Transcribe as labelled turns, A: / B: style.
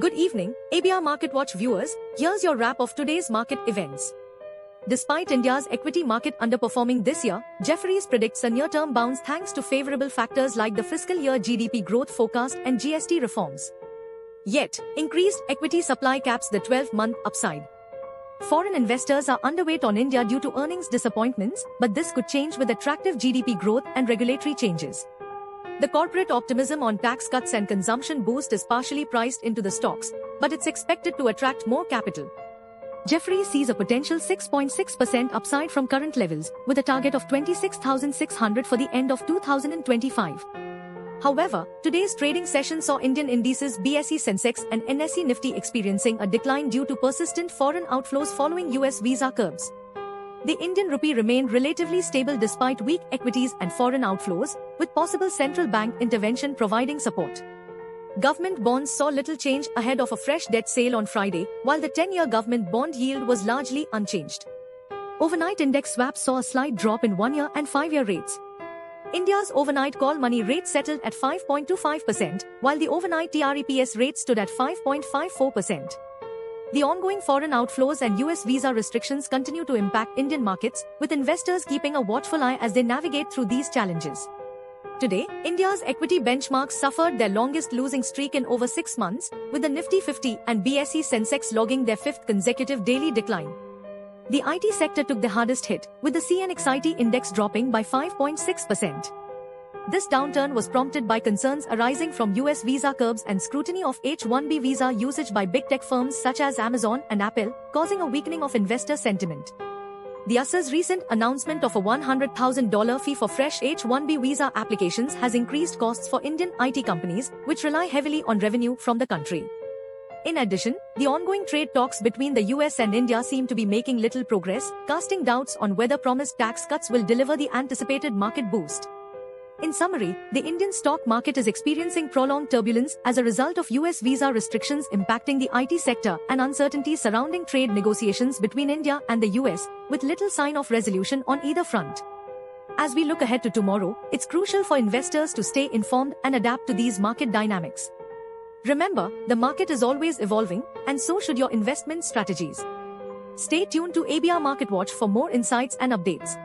A: Good evening, ABR Market Watch viewers. Here's your wrap of today's market events. Despite India's equity market underperforming this year, Jefferies predicts a near-term bounce thanks to favorable factors like the fiscal year GDP growth forecast and GST reforms. Yet, increased equity supply caps the 12-month upside. Foreign investors are underweight on India due to earnings disappointments, but this could change with attractive GDP growth and regulatory changes. The corporate optimism on tax cuts and consumption boost is partially priced into the stocks, but it's expected to attract more capital. Jefferies sees a potential 6.6% upside from current levels, with a target of 26,600 for the end of 2025. However, today's trading session saw Indian indices BSE Sensex and NSE Nifty experiencing a decline due to persistent foreign outflows following US visa curbs. The Indian rupee remained relatively stable despite weak equities and foreign outflows, with possible central bank intervention providing support. Government bonds saw little change ahead of a fresh debt sale on Friday, while the 10-year government bond yield was largely unchanged. Overnight index swaps saw a slight drop in 1-year and 5-year rates. India's overnight call money rate settled at 5.25%, while the overnight TREPS rate stood at 5.54%. The ongoing foreign outflows and US visa restrictions continue to impact Indian markets, with investors keeping a watchful eye as they navigate through these challenges. Today, India's equity benchmarks suffered their longest losing streak in over 6 months, with the Nifty 50 and BSE Sensex logging their 5th consecutive daily decline. The IT sector took the hardest hit, with the CNX IT index dropping by 5.6%. This downturn was prompted by concerns arising from US visa curbs and scrutiny of H-1B visa usage by big tech firms such as Amazon and Apple, causing a weakening of investor sentiment. The US's recent announcement of a $100,000 fee for fresh H-1B visa applications has increased costs for Indian IT companies, which rely heavily on revenue from the country. In addition, the ongoing trade talks between the US and India seem to be making little progress, casting doubts on whether promised tax cuts will deliver the anticipated market boost. In summary, the Indian stock market is experiencing prolonged turbulence as a result of US visa restrictions impacting the IT sector and uncertainty surrounding trade negotiations between India and the US, with little sign of resolution on either front. As we look ahead to tomorrow, it's crucial for investors to stay informed and adapt to these market dynamics. Remember, the market is always evolving, and so should your investment strategies. Stay tuned to ABR Market Watch for more insights and updates.